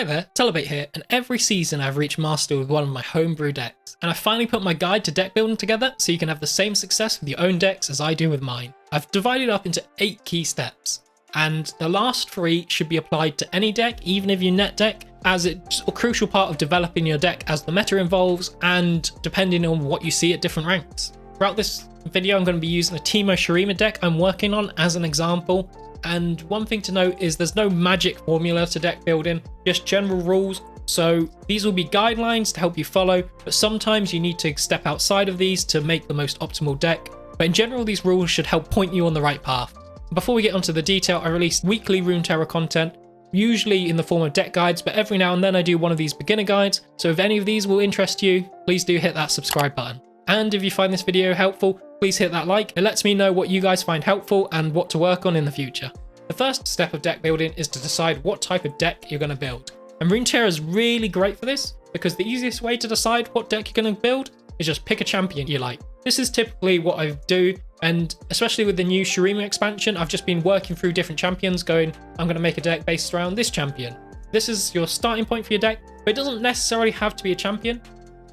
Hi there, Telebait here, and every season I've reached master with one of my homebrew decks, and I finally put my guide to deck building together so you can have the same success with your own decks as I do with mine. I've divided up into 8 key steps, and the last 3 should be applied to any deck, even if you net deck, as it's a crucial part of developing your deck as the meta evolves and depending on what you see at different ranks. Throughout this video I'm going to be using a Teemo Shurima deck I'm working on as an example. And one thing to note is there's no magic formula to deck building, just general rules. So these will be guidelines to help you follow, but sometimes you need to step outside of these to make the most optimal deck. But in general, these rules should help point you on the right path. Before we get onto the detail, I release weekly Runeterra content, usually in the form of deck guides, but every now and then I do one of these beginner guides. So if any of these will interest you, please do hit that subscribe button. And if you find this video helpful, please hit that like. It lets me know what you guys find helpful and what to work on in the future. The first step of deck building is to decide what type of deck you're going to build. And Runeterra is really great for this because the easiest way to decide what deck you're going to build is just pick a champion you like. This is typically what I do, and especially with the new Shurima expansion, I've just been working through different champions going, I'm going to make a deck based around this champion. This is your starting point for your deck, but it doesn't necessarily have to be a champion.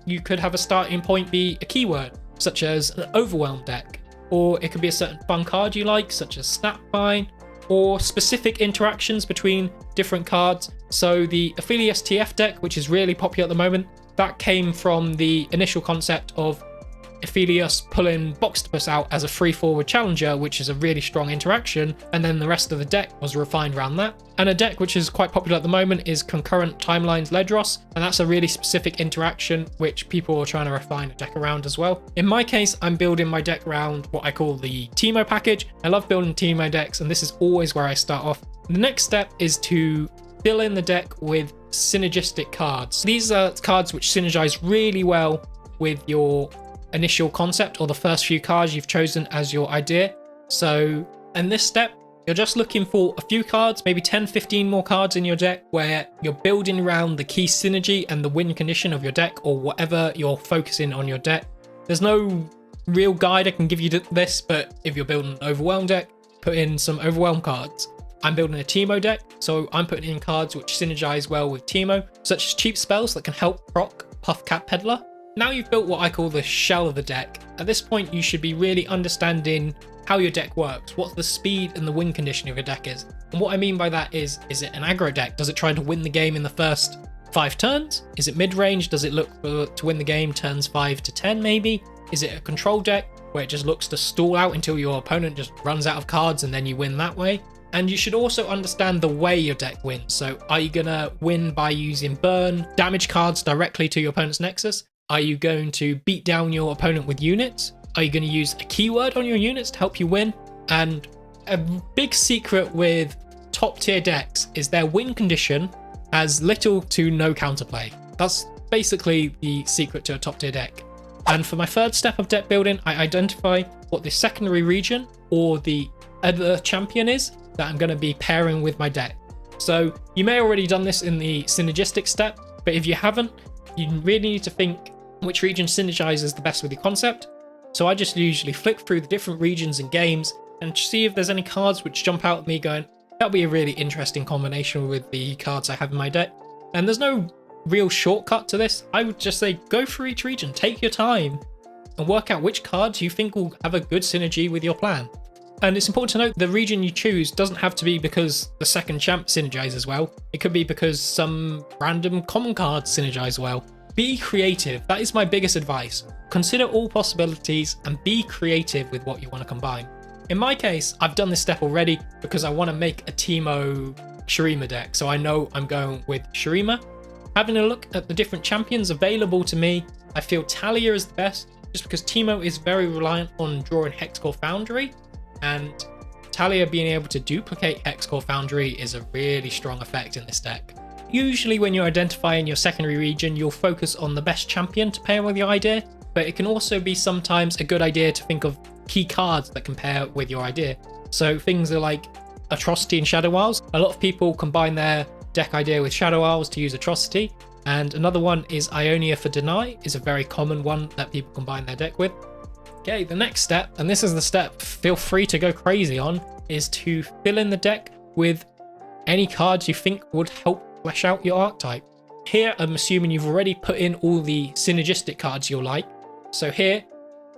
You could have a starting point be a keyword, such as an overwhelm deck, or it could be a certain fun card you like, such as Snapvine, or specific interactions between different cards. So the Aphelios TF deck, which is really popular at the moment, that came from the initial concept of Aphelios pulling Boxtopus out as a free forward challenger, which is a really strong interaction, and then the rest of the deck was refined around that. And a deck which is quite popular at the moment is Concurrent Timelines Ledros, and that's a really specific interaction which people are trying to refine a deck around as well. In my case, I'm building my deck around what I call the Teemo package. I love building Teemo decks, and this is always where I start off. The next step is to fill in the deck with synergistic cards. These are cards which synergize really well with your initial concept or the first few cards you've chosen as your idea. So in this step, you're just looking for a few cards, maybe 10-15 more cards in your deck where you're building around the key synergy and the win condition of your deck or whatever you're focusing on your deck. There's no real guide I can give you to this, but if you're building an overwhelm deck, put in some overwhelm cards. I'm building a Teemo deck, so I'm putting in cards which synergize well with Teemo, such as cheap spells that can help proc Puffcat Peddler. Now you've built what I call the shell of the deck. At this point, you should be really understanding how your deck works, what the speed and the win condition of your deck is. And what I mean by that is it an aggro deck? Does it try to win the game in the first 5 turns? Is it mid-range? Does it look to win the game turns 5 to 10 maybe? Is it a control deck where it just looks to stall out until your opponent just runs out of cards and then you win that way? And you should also understand the way your deck wins. So are you going to win by using burn, damage cards directly to your opponent's nexus? Are you going to beat down your opponent with units? Are you going to use a keyword on your units to help you win? And a big secret with top tier decks is their win condition has little to no counterplay. That's basically the secret to a top tier deck. And for my third step of deck building, I identify what the secondary region or the other champion is that I'm going to be pairing with my deck. So you may have already done this in the synergistic step, but if you haven't, you really need to think which region synergizes the best with your concept. So I just usually flick through the different regions and games and see if there's any cards which jump out at me going, that'll be a really interesting combination with the cards I have in my deck. And there's no real shortcut to this. I would just say go through each region, take your time and work out which cards you think will have a good synergy with your plan. And it's important to note the region you choose doesn't have to be because the second champ synergizes well. It could be because some random common cards synergize well. Be creative. That is my biggest advice. Consider all possibilities and be creative with what you want to combine. In my case, I've done this step already because I want to make a Teemo Shurima deck, so I know I'm going with Shurima. Having a look at the different champions available to me, I feel Talia is the best, just because Teemo is very reliant on drawing Hexcore Foundry, and Talia being able to duplicate Hexcore Foundry is a really strong effect in this deck. Usually when you're identifying your secondary region, you'll focus on the best champion to pair with your idea, but it can also be sometimes a good idea to think of key cards that can pair with your idea. So things are like Atrocity and Shadow Isles. A lot of people combine their deck idea with Shadow Isles to use Atrocity, and another one is Ionia for Deny, is a very common one that people combine their deck with. Okay, the next step, and this is the step feel free to go crazy on, is to fill in the deck with any cards you think would help flesh out your archetype. Here, I'm assuming you've already put in all the synergistic cards you'll like. So here,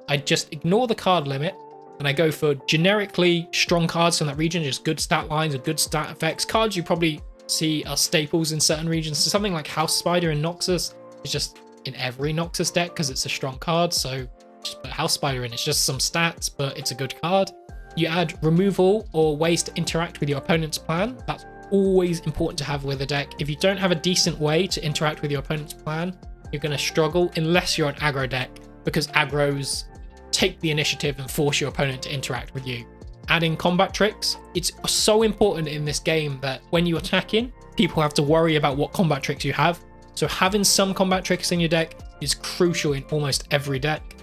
I just ignore the card limit and I go for generically strong cards from that region, just good stat lines and good stat effects. Cards you probably see are staples in certain regions. So something like House Spider in Noxus is just in every Noxus deck because it's a strong card. So just put House Spider in. It's just some stats, but it's a good card. You add removal or ways to interact with your opponent's plan. That's always important to have with a deck. If you don't have a decent way to interact with your opponent's plan, you're going to struggle unless you're an aggro deck, because aggros take the initiative and force your opponent to interact with you. Adding combat tricks, it's so important in this game that when you attack in, people have to worry about what combat tricks you have. So having some combat tricks in your deck is crucial in almost every deck.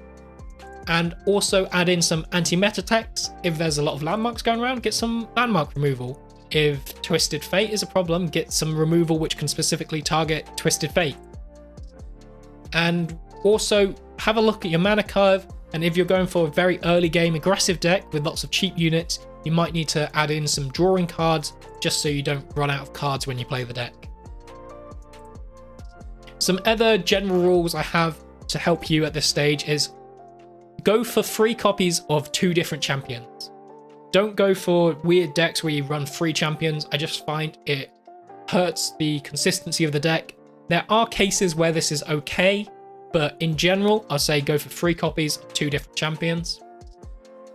And also add in some anti-meta techs. If there's a lot of landmarks going around, get some landmark removal. If Twisted Fate is a problem, get some removal which can specifically target Twisted Fate. And also have a look at your mana curve, and if you're going for a very early game aggressive deck with lots of cheap units, you might need to add in some drawing cards just so you don't run out of cards when you play the deck. Some other general rules I have to help you at this stage is go for 3 copies of 2 different champions. Don't go for weird decks where you run 3 champions. I just find it hurts the consistency of the deck. There are cases where this is okay, but in general, I'll say go for 3 copies of 2 different champions.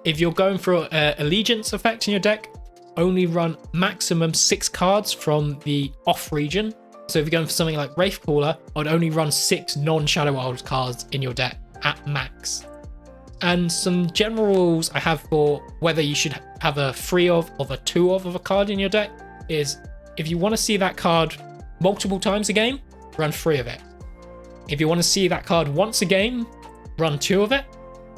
If you're going for allegiance effect in your deck, only run maximum 6 cards from the off region. So if you're going for something like Wraithcaller, I'd only run 6 non-Shadow Isles cards in your deck at max. And some general rules I have for whether you should have a 3 of a 2 of a card in your deck is if you want to see that card multiple times a game, run 3 of it. If you want to see that card once a game, run 2 of it.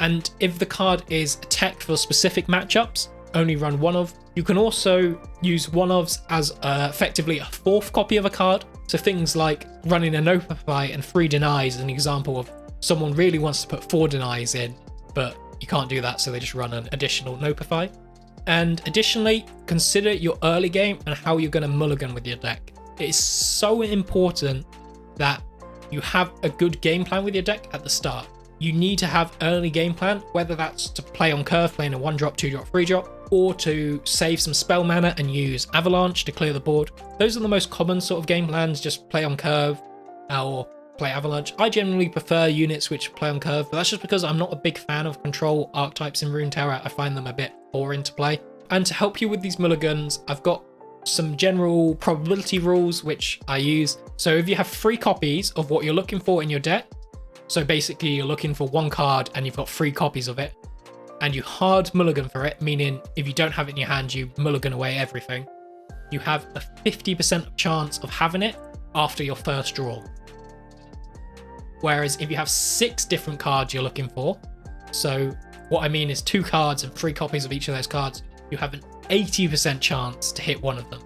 And if the card is a tech for specific matchups, only run 1 of. You can also use 1-ofs as effectively a 4th copy of a card. So things like running a Notify and 3 denies is an example of someone really wants to put 4 denies in, but you can't do that, so they just run an additional Notify. And additionally, consider your early game and how you're going to mulligan with your deck. It is so important that you have a good game plan with your deck at the start. You need to have early game plan, whether that's to play on curve, playing a 1-drop, 2-drop, 3-drop, or to save some spell mana and use Avalanche to clear the board. Those are the most common sort of game plans, just play on curve or play Avalanche. I generally prefer units which play on curve, but that's just because I'm not a big fan of control archetypes in Runeterra. I find them a bit boring to play. And to help you with these mulligans, I've got some general probability rules which I use. So if you have 3 copies of what you're looking for in your deck, so basically you're looking for 1 card and you've got 3 copies of it, and you hard mulligan for it, meaning if you don't have it in your hand, you mulligan away everything, you have a 50% chance of having it after your first draw. Whereas if you have 6 different cards you're looking for, so what I mean is 2 cards and 3 copies of each of those cards, you have an 80% chance to hit one of them.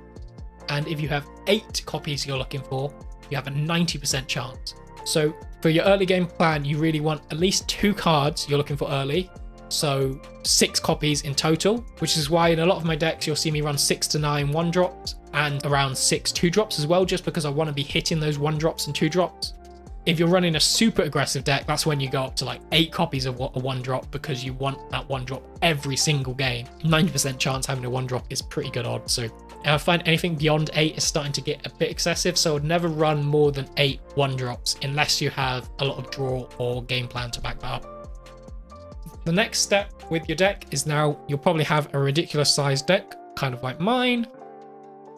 And if you have 8 copies you're looking for, you have a 90% chance. So for your early game plan, you really want at least 2 cards you're looking for early. So 6 copies in total, which is why in a lot of my decks, you'll see me run 6 to 9 1-drops and around 6 2-drops as well, just because I want to be hitting those 1-drops and 2-drops. If you're running a super aggressive deck, that's when you go up to like 8 copies of a 1-drop, because you want that 1-drop every single game. 90% chance having a 1-drop is pretty good odds. So I find anything beyond 8 is starting to get a bit excessive. So I'd never run more than 8 1-drops unless you have a lot of draw or game plan to back that up. The next step with your deck is now you'll probably have a ridiculous sized deck, kind of like mine.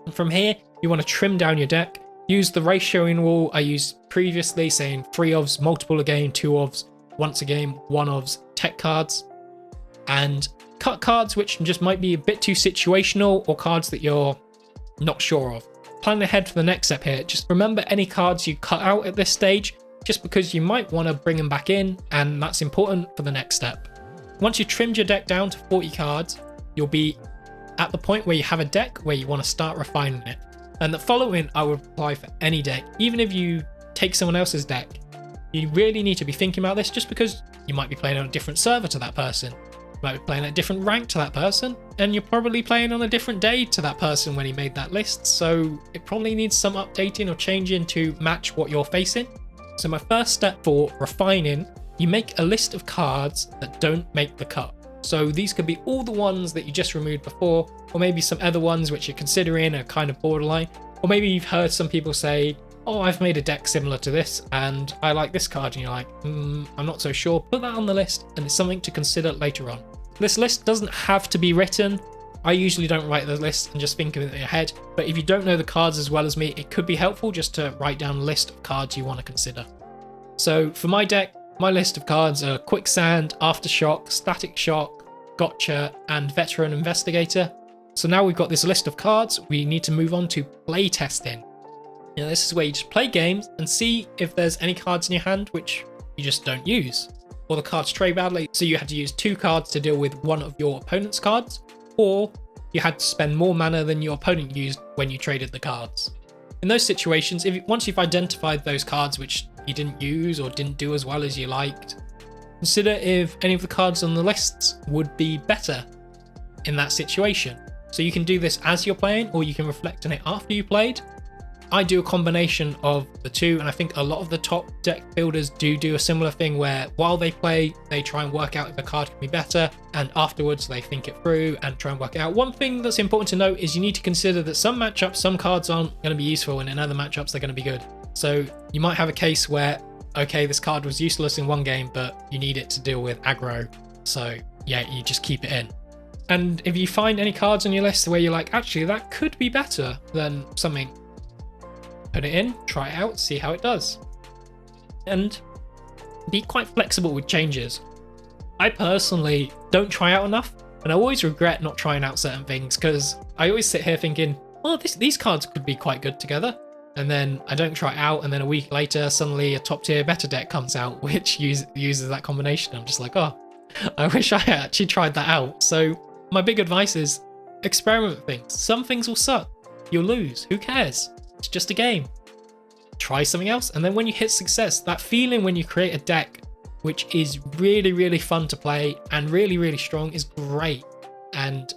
And from here, you want to trim down your deck. Use the ratioing rule I used previously, saying 3-ofs, multiple a game, 2-ofs, once a game, 1-ofs, tech cards. And cut cards which just might be a bit too situational, or cards that you're not sure of. Plan ahead for the next step here. Just remember any cards you cut out at this stage, just because you might want to bring them back in, and that's important for the next step. Once you've trimmed your deck down to 40 cards, you'll be at the point where you have a deck where you want to start refining it. And the following I would apply for any deck. Even if you take someone else's deck, you really need to be thinking about this, just because you might be playing on a different server to that person. You might be playing at a different rank to that person, and you're probably playing on a different day to that person when he made that list, so it probably needs some updating or changing to match what you're facing. So my first step for refining, you make a list of cards that don't make the cut. So these could be all the ones that you just removed before, or maybe some other ones which you're considering are kind of borderline, or maybe you've heard some people say, oh, I've made a deck similar to this and I like this card, and you're like, I'm not so sure. Put that on the list, and it's something to consider later on. This list doesn't have to be written. I usually don't write the list and just think of it in your head, but if you don't know the cards as well as me, it could be helpful just to write down a list of cards you want to consider. So for my deck, my list of cards are Quicksand, Aftershock, Static Shock, Gotcha, and Veteran Investigator. So now we've got this list of cards, we need to move on to playtesting. You know, this is where you just play games and see if there's any cards in your hand which you just don't use, or the cards trade badly, so you had to use 2 cards to deal with one of your opponent's cards, or you had to spend more mana than your opponent used when you traded the cards. In those situations, once you've identified those cards which you didn't use or didn't do as well as you liked, consider if any of the cards on the lists would be better in that situation. So you can do this as you're playing, or you can reflect on it after you played. I do a combination of the two, and I think a lot of the top deck builders do a similar thing where while they play, they try and work out if a card can be better, and afterwards they think it through and try and work it out. One thing that's important to note is you need to consider that some matchups, some cards aren't going to be useful, and in other matchups they're going to be good. So you might have a case where, okay, this card was useless in one game, but you need it to deal with aggro. So yeah, you just keep it in. And if you find any cards on your list where you're like, actually that could be better than something, put it in, try it out, see how it does. And be quite flexible with changes. I personally don't try out enough, and I always regret not trying out certain things because I always sit here thinking, oh, these cards could be quite good together. And then I don't try it out, and then a week later, suddenly a top tier better deck comes out which uses that combination. I'm just like, oh, I wish I had actually tried that out. So my big advice is experiment with things. Some things will suck. You'll lose. Who cares? It's just a game. Try something else, and then when you hit success, that feeling when you create a deck which is really, really fun to play and really, really strong is great. And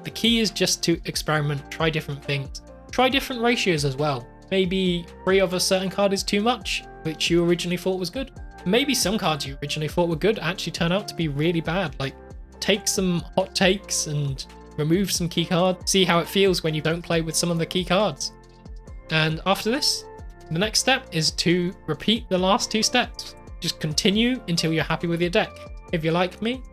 the key is just to experiment, try different things, try different ratios as well. Maybe 3 of a certain card is too much, which you originally thought was good. Maybe some cards you originally thought were good actually turn out to be really bad. Like, take some hot takes and remove some key cards, see how it feels when you don't play with some of the key cards. And after this, the next step is to repeat the last 2 steps. Just continue until you're happy with your deck. If you're like me,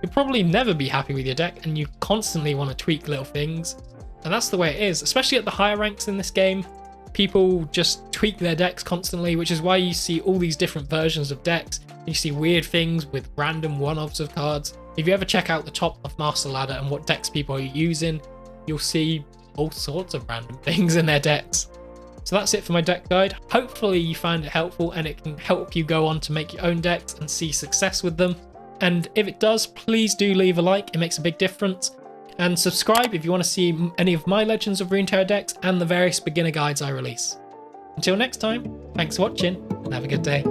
you'll probably never be happy with your deck and you constantly want to tweak little things. And that's the way it is, especially at the higher ranks in this game. People just tweak their decks constantly, which is why you see all these different versions of decks. You see weird things with random one-offs of cards. If you ever check out the top of Master Ladder and what decks people are using, you'll see all sorts of random things in their decks. So that's it for my deck guide. Hopefully you find it helpful and it can help you go on to make your own decks and see success with them. And if it does, please do leave a like, it makes a big difference. And subscribe if you want to see any of my Legends of Runeterra decks and the various beginner guides I release. Until next time, thanks for watching and have a good day.